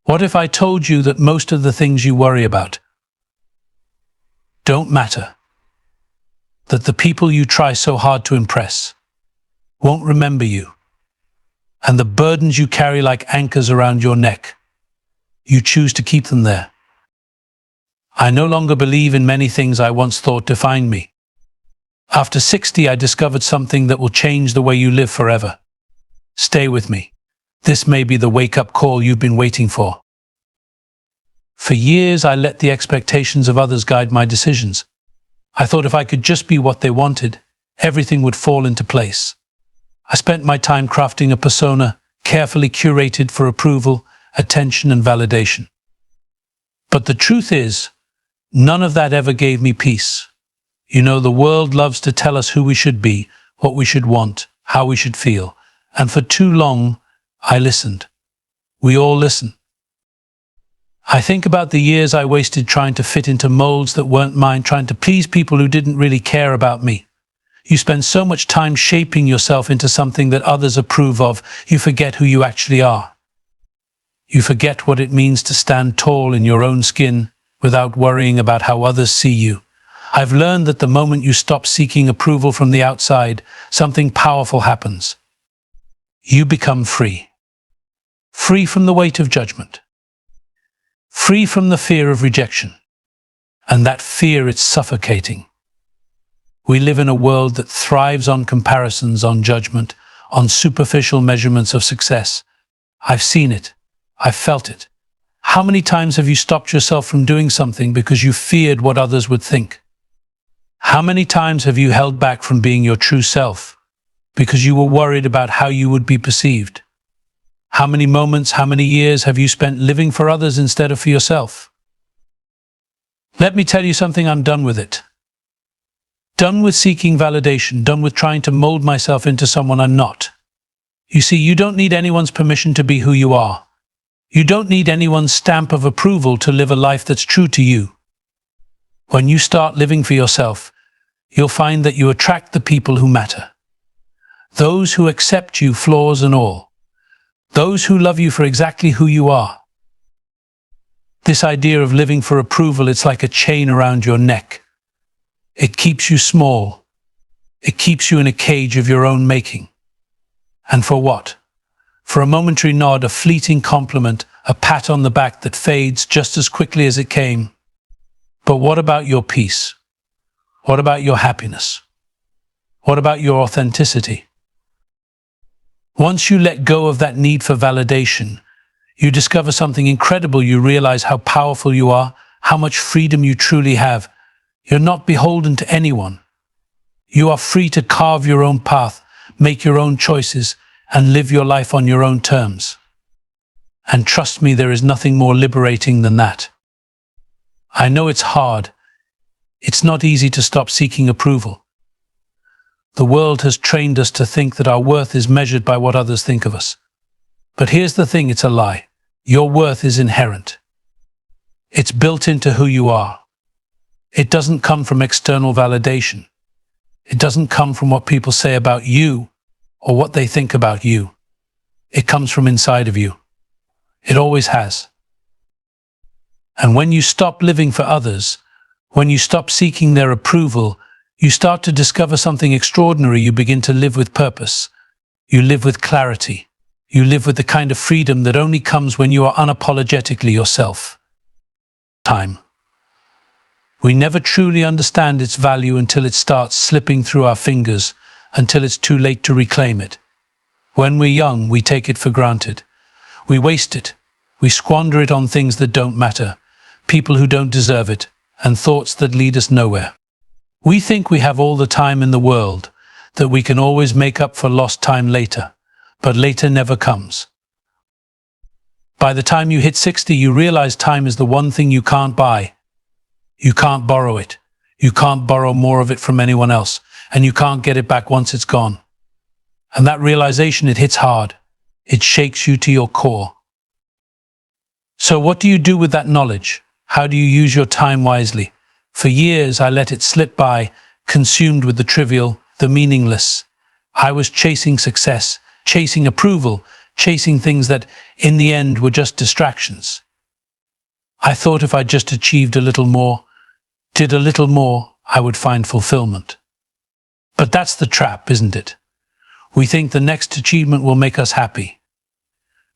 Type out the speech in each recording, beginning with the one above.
What if I told you that most of the things you worry about don't matter? That the people you try so hard to impress won't remember you, and the burdens you carry like anchors around your neck, you choose to keep them there. I no longer believe in many things I once thought defined me. After 60, I discovered something that will change the way you live forever. Stay with me. This may be the wake-up call you've been waiting for. For years, I let the expectations of others guide my decisions. I thought if I could just be what they wanted, everything would fall into place. I spent my time crafting a persona carefully curated for approval, attention, and validation. But the truth is, none of that ever gave me peace. You know, the world loves to tell us who we should be, what we should want, how we should feel. And for too long, I listened. We all listen. I think about the years I wasted trying to fit into molds that weren't mine, trying to please people who didn't really care about me. You spend so much time shaping yourself into something that others approve of, you forget who you actually are. You forget what it means to stand tall in your own skin without worrying about how others see you. I've learned that the moment you stop seeking approval from the outside, something powerful happens. You become free. Free from the weight of judgment. Free from the fear of rejection. And that fear, it's suffocating. We live in a world that thrives on comparisons, on judgment, on superficial measurements of success. I've seen it. I've felt it. How many times have you stopped yourself from doing something because you feared what others would think? How many times have you held back from being your true self because you were worried about how you would be perceived? How many moments, how many years have you spent living for others instead of for yourself? Let me tell you something, I'm done with it. Done with seeking validation, done with trying to mold myself into someone I'm not. You see, you don't need anyone's permission to be who you are. You don't need anyone's stamp of approval to live a life that's true to you. When you start living for yourself, you'll find that you attract the people who matter. Those who accept you, flaws and all. Those who love you for exactly who you are. This idea of living for approval, it's like a chain around your neck. It keeps you small. It keeps you in a cage of your own making. And for what? For a momentary nod, a fleeting compliment, a pat on the back that fades just as quickly as it came. But what about your peace? What about your happiness? What about your authenticity? Once you let go of that need for validation, you discover something incredible. You realize how powerful you are, how much freedom you truly have. You're not beholden to anyone. You are free to carve your own path, make your own choices, and live your life on your own terms. And trust me, there is nothing more liberating than that. I know it's hard. It's not easy to stop seeking approval. The world has trained us to think that our worth is measured by what others think of us. But here's the thing, it's a lie. Your worth is inherent. It's built into who you are. It doesn't come from external validation. It doesn't come from what people say about you or what they think about you. It comes from inside of you. It always has. And when you stop living for others, when you stop seeking their approval, you start to discover something extraordinary. You begin to live with purpose. You live with clarity. You live with the kind of freedom that only comes when you are unapologetically yourself. Time. We never truly understand its value until it starts slipping through our fingers, until it's too late to reclaim it. When we're young, we take it for granted. We waste it. We squander it on things that don't matter, people who don't deserve it, and thoughts that lead us nowhere. We think we have all the time in the world, that we can always make up for lost time later, but later never comes. By the time you hit 60, you realize time is the one thing you can't buy. You can't borrow it. You can't borrow more of it from anyone else, and you can't get it back once it's gone. And that realization, it hits hard. It shakes you to your core. So what do you do with that knowledge? How do you use your time wisely? For years, I let it slip by, consumed with the trivial, the meaningless. I was chasing success, chasing approval, chasing things that, in the end, were just distractions. I thought if I just achieved a little more, did a little more, I would find fulfillment. But that's the trap, isn't it? We think the next achievement will make us happy.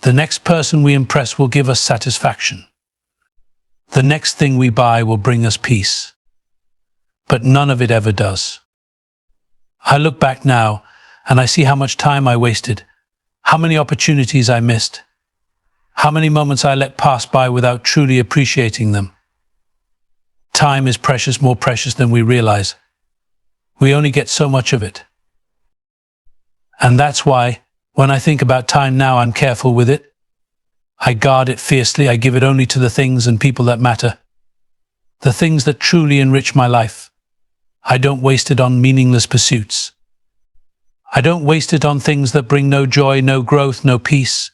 The next person we impress will give us satisfaction. The next thing we buy will bring us peace. But none of it ever does. I look back now, and I see how much time I wasted, how many opportunities I missed, how many moments I let pass by without truly appreciating them. Time is precious, more precious than we realize. We only get so much of it. And that's why, when I think about time now, I'm careful with it. I guard it fiercely. I give it only to the things and people that matter, the things that truly enrich my life. I don't waste it on meaningless pursuits. I don't waste it on things that bring no joy, no growth, no peace.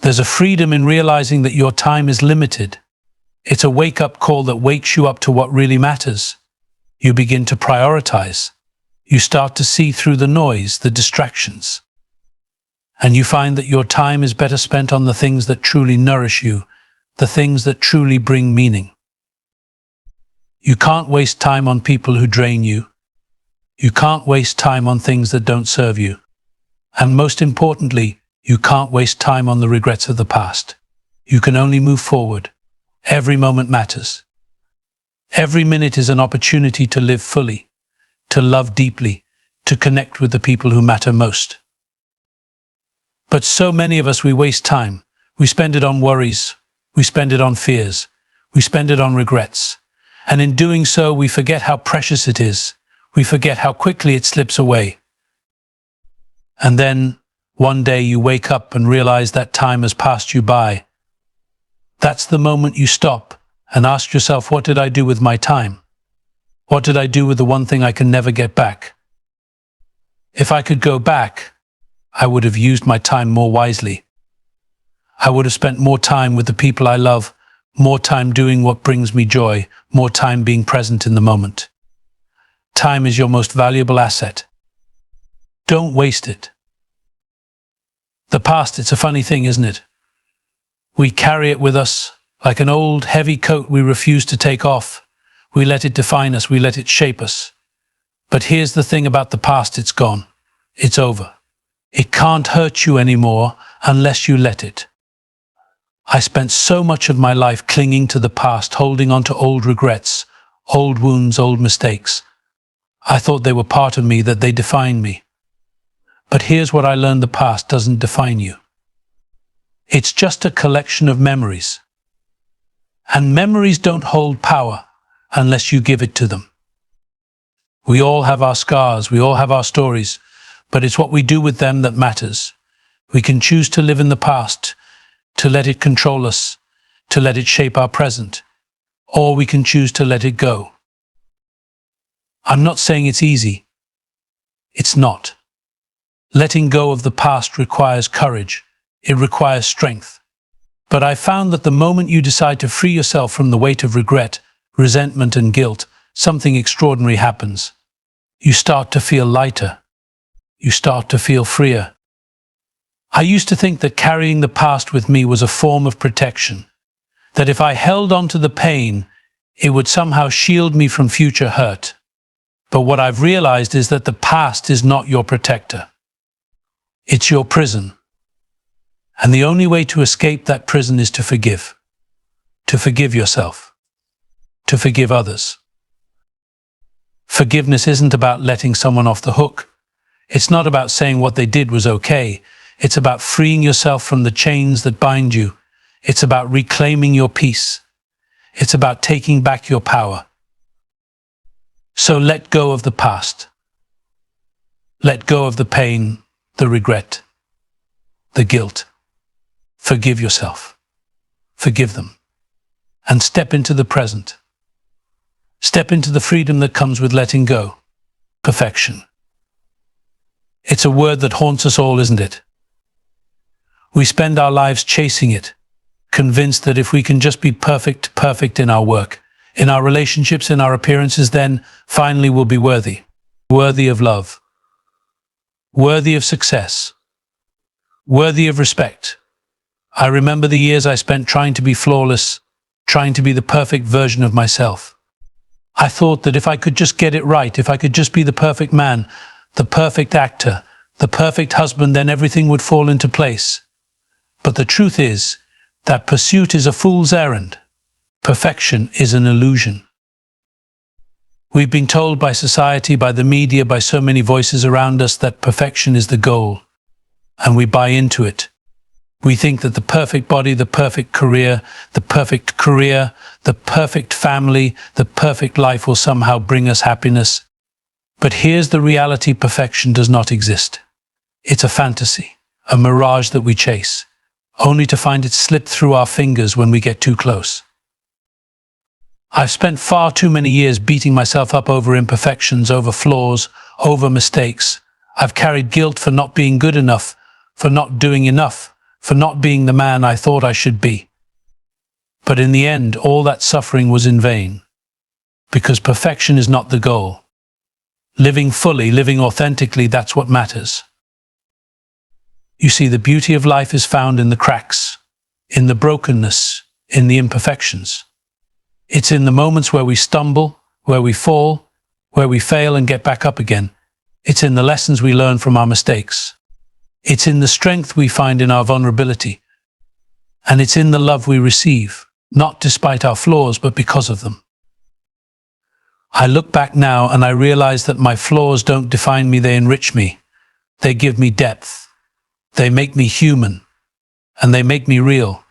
There's a freedom in realizing that your time is limited. It's a wake-up call that wakes you up to what really matters. You begin to prioritize. You start to see through the noise, the distractions. And you find that your time is better spent on the things that truly nourish you, the things that truly bring meaning. You can't waste time on people who drain you. You can't waste time on things that don't serve you. And most importantly, you can't waste time on the regrets of the past. You can only move forward. Every moment matters. Every minute is an opportunity to live fully, to love deeply, to connect with the people who matter most. But so many of us, we waste time. We spend it on worries. We spend it on fears. We spend it on regrets. And in doing so, we forget how precious it is. We forget how quickly it slips away. And then, one day you wake up and realize that time has passed you by. That's the moment you stop and ask yourself, what did I do with my time? What did I do with the one thing I can never get back? If I could go back, I would have used my time more wisely. I would have spent more time with the people I love, more time doing what brings me joy, more time being present in the moment. Time is your most valuable asset. Don't waste it. The past, it's a funny thing, isn't it? We carry it with us like an old, heavy coat we refuse to take off. We let it define us, we let it shape us. But here's the thing about the past, it's gone. It's over. It can't hurt you anymore unless you let it. I spent so much of my life clinging to the past, holding on to old regrets, old wounds, old mistakes. I thought they were part of me, that they defined me. But here's what I learned: the past doesn't define you. It's just a collection of memories. And memories don't hold power unless you give it to them. We all have our scars, we all have our stories, but it's what we do with them that matters. We can choose to live in the past, to let it control us, to let it shape our present, or we can choose to let it go. I'm not saying it's easy. It's not. Letting go of the past requires courage. It requires strength. But I found that the moment you decide to free yourself from the weight of regret, resentment, and guilt, something extraordinary happens. You start to feel lighter. You start to feel freer. I used to think that carrying the past with me was a form of protection, that if I held on to the pain, it would somehow shield me from future hurt. But what I've realized is that the past is not your protector. It's your prison. And the only way to escape that prison is to forgive yourself, to forgive others. Forgiveness isn't about letting someone off the hook. It's not about saying what they did was okay. It's about freeing yourself from the chains that bind you. It's about reclaiming your peace. It's about taking back your power. So let go of the past. Let go of the pain, the regret, the guilt. Forgive yourself. Forgive them. And step into the present. Step into the freedom that comes with letting go. Perfection. It's a word that haunts us all, isn't it? We spend our lives chasing it, convinced that if we can just be perfect in our work, in our relationships, in our appearances, then finally we'll be worthy. Worthy of love. Worthy of success. worthy of respect. I remember the years I spent trying to be flawless, trying to be the perfect version of myself. I thought that if I could just get it right, if I could just be the perfect man, the perfect actor, the perfect husband, then everything would fall into place. But the truth is that pursuit is a fool's errand. Perfection is an illusion. We've been told by society, by the media, by so many voices around us that perfection is the goal, and we buy into it. We think that the perfect body, the perfect career, the perfect family, the perfect life will somehow bring us happiness. But here's the reality: perfection does not exist. It's a fantasy, a mirage that we chase, only to find it slip through our fingers when we get too close. I've spent far too many years beating myself up over imperfections, over flaws, over mistakes. I've carried guilt for not being good enough, for not doing enough, for not being the man I thought I should be. But in the end, all that suffering was in vain, because perfection is not the goal. Living fully, living authentically, that's what matters. You see, the beauty of life is found in the cracks, in the brokenness, in the imperfections. It's in the moments where we stumble, where we fall, where we fail and get back up again. It's in the lessons we learn from our mistakes. It's in the strength we find in our vulnerability. And it's in the love we receive, not despite our flaws, but because of them. I look back now and I realize that my flaws don't define me, they enrich me. They give me depth. They make me human. And they make me real.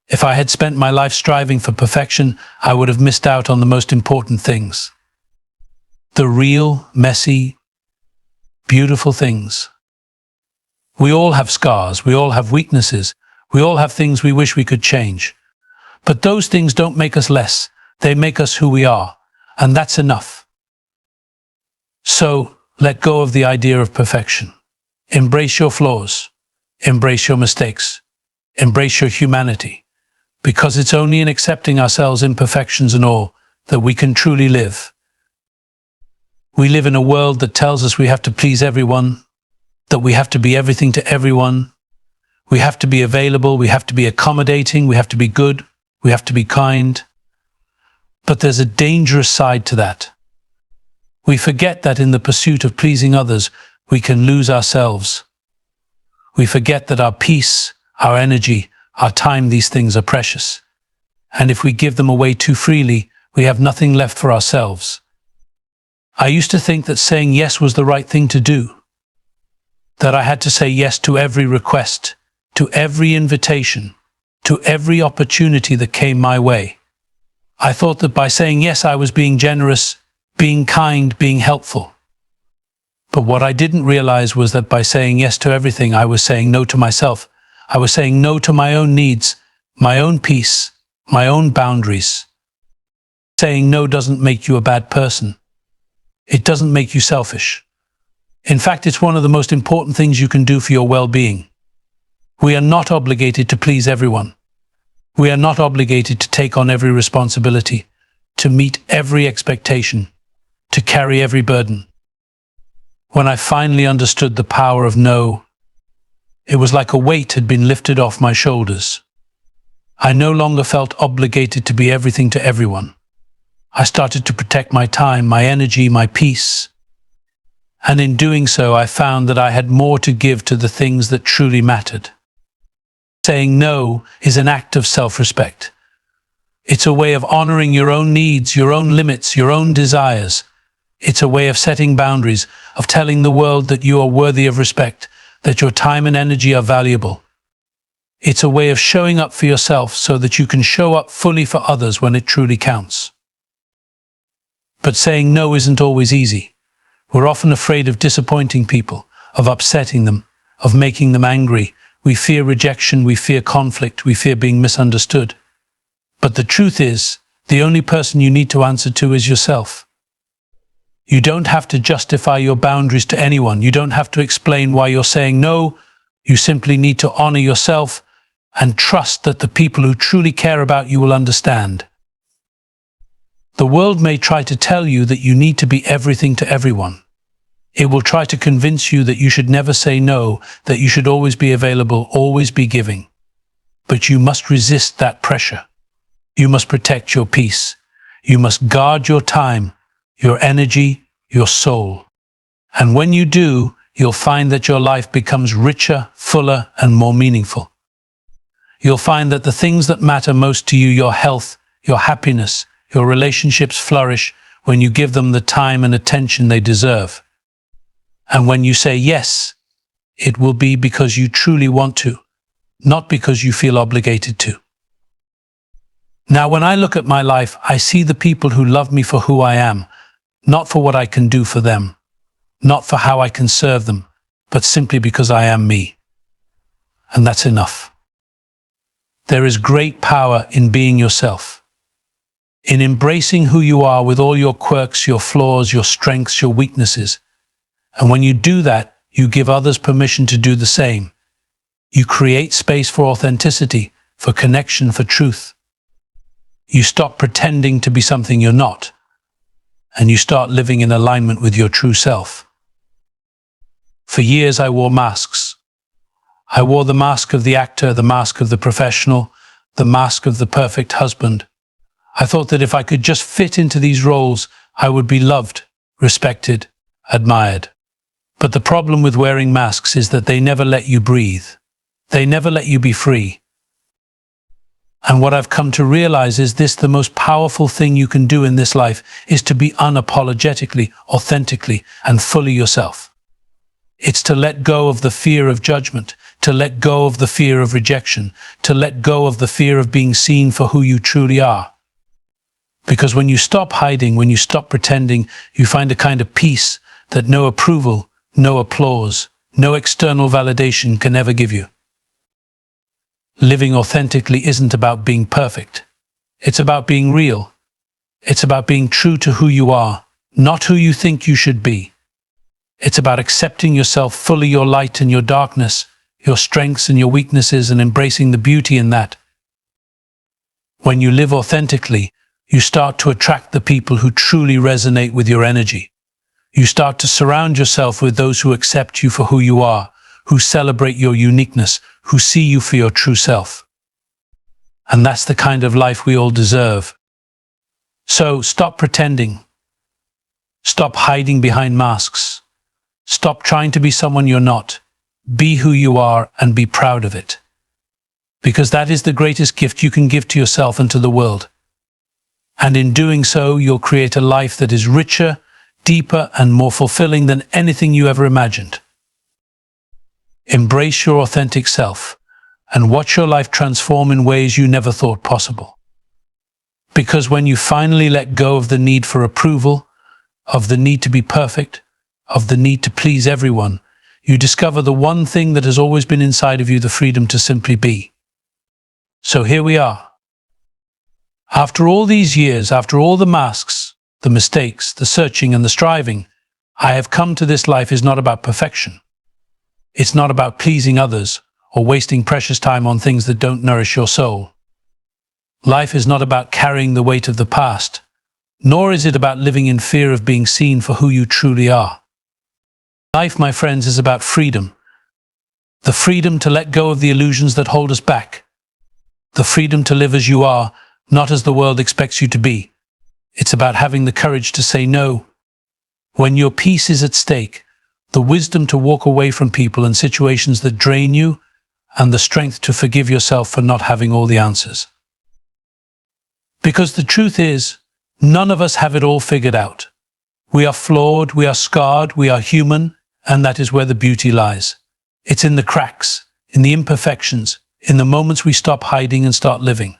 If I had spent my life striving for perfection, I would have missed out on the most important things. The real, messy, beautiful things. We all have scars, we all have weaknesses, we all have things we wish we could change. But those things don't make us less, they make us who we are, and that's enough. So, let go of the idea of perfection. Embrace your flaws, embrace your mistakes, embrace your humanity. Because it's only in accepting ourselves' imperfections and all that we can truly live. We live in a world that tells us we have to please everyone, that we have to be everything to everyone. We have to be available, we have to be accommodating, we have to be good, we have to be kind. But there's a dangerous side to that. We forget that in the pursuit of pleasing others, we can lose ourselves. We forget that our peace, our energy, our time, these things are precious. And if we give them away too freely, we have nothing left for ourselves. I used to think that saying yes was the right thing to do. That I had to say yes to every request, to every invitation, to every opportunity that came my way. I thought that by saying yes, I was being generous, being kind, being helpful. But what I didn't realize was that by saying yes to everything, I was saying no to myself. I was saying no to my own needs, my own peace, my own boundaries. Saying no doesn't make you a bad person. It doesn't make you selfish. In fact, it's one of the most important things you can do for your well-being. We are not obligated to please everyone. We are not obligated to take on every responsibility, to meet every expectation, to carry every burden. When I finally understood the power of no, it was like a weight had been lifted off my shoulders. I no longer felt obligated to be everything to everyone. I started to protect my time, my energy, my peace. And in doing so, I found that I had more to give to the things that truly mattered. Saying no is an act of self-respect. It's a way of honoring your own needs, your own limits, your own desires. It's a way of setting boundaries, of telling the world that you are worthy of respect, that your time and energy are valuable. It's a way of showing up for yourself so that you can show up fully for others when it truly counts. But saying no isn't always easy. We're often afraid of disappointing people, of upsetting them, of making them angry. We fear rejection, we fear conflict, we fear being misunderstood. But the truth is, the only person you need to answer to is yourself. You don't have to justify your boundaries to anyone. You don't have to explain why you're saying no. You simply need to honor yourself and trust that the people who truly care about you will understand. The world may try to tell you that you need to be everything to everyone. It will try to convince you that you should never say no, that you should always be available, always be giving. But you must resist that pressure. You must protect your peace. You must guard your time, your energy, your soul. And when you do, you'll find that your life becomes richer, fuller, and more meaningful. You'll find that the things that matter most to you, your health, your happiness, your relationships flourish when you give them the time and attention they deserve. And when you say yes, it will be because you truly want to, not because you feel obligated to. Now, when I look at my life, I see the people who love me for who I am, not for what I can do for them, not for how I can serve them, but simply because I am me. And that's enough. There is great power in being yourself, in embracing who you are with all your quirks, your flaws, your strengths, your weaknesses. And when you do that, you give others permission to do the same. You create space for authenticity, for connection, for truth. You stop pretending to be something you're not, and you start living in alignment with your true self. For years I wore masks. I wore the mask of the actor, the mask of the professional, the mask of the perfect husband. I thought that if I could just fit into these roles, I would be loved, respected, admired. But the problem with wearing masks is that they never let you breathe. They never let you be free. And what I've come to realize is this: the most powerful thing you can do in this life is to be unapologetically, authentically, and fully yourself. It's to let go of the fear of judgment, to let go of the fear of rejection, to let go of the fear of being seen for who you truly are. Because when you stop hiding, when you stop pretending, you find a kind of peace that no approval, no applause, no external validation can ever give you. Living authentically isn't about being perfect. It's about being real. It's about being true to who you are, not who you think you should be. It's about accepting yourself fully, your light and your darkness, your strengths and your weaknesses, and embracing the beauty in that. When you live authentically, you start to attract the people who truly resonate with your energy. You start to surround yourself with those who accept you for who you are, who celebrate your uniqueness, who see you for your true self. And that's the kind of life we all deserve. So stop pretending. Stop hiding behind masks. Stop trying to be someone you're not. Be who you are and be proud of it. Because that is the greatest gift you can give to yourself and to the world. And in doing so, you'll create a life that is richer, deeper, and more fulfilling than anything you ever imagined. Embrace your authentic self and watch your life transform in ways you never thought possible. Because when you finally let go of the need for approval, of the need to be perfect, of the need to please everyone, you discover the one thing that has always been inside of you: the freedom to simply be. So here we are. After all these years, after all the masks, the mistakes, the searching and the striving, I have come to this life is not about perfection. It's not about pleasing others or wasting precious time on things that don't nourish your soul. Life is not about carrying the weight of the past, nor is it about living in fear of being seen for who you truly are. Life, my friends, is about freedom. The freedom to let go of the illusions that hold us back. The freedom to live as you are, not as the world expects you to be. It's about having the courage to say no when your peace is at stake, the wisdom to walk away from people and situations that drain you, and the strength to forgive yourself for not having all the answers. Because the truth is, none of us have it all figured out. We are flawed, we are scarred, we are human, and that is where the beauty lies. It's in the cracks, in the imperfections, in the moments we stop hiding and start living.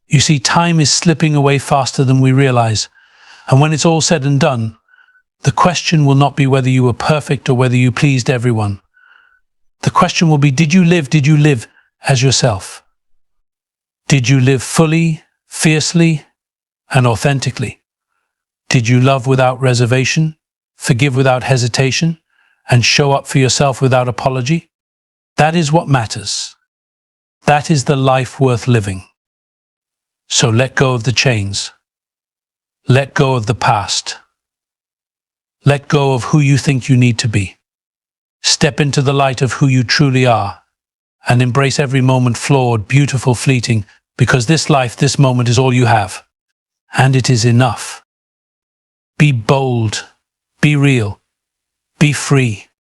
You see, time is slipping away faster than we realize, and when it's all said and done, the question will not be whether you were perfect or whether you pleased everyone. The question will be, did you live as yourself? Did you live fully, fiercely, and authentically? Did you love without reservation, forgive without hesitation, and show up for yourself without apology? That is what matters. That is the life worth living. So let go of the chains. Let go of the past. Let go of who you think you need to be. Step into the light of who you truly are, and embrace every moment, flawed, beautiful, fleeting, because this life, this moment is all you have. And it is enough. Be bold, be real, be free.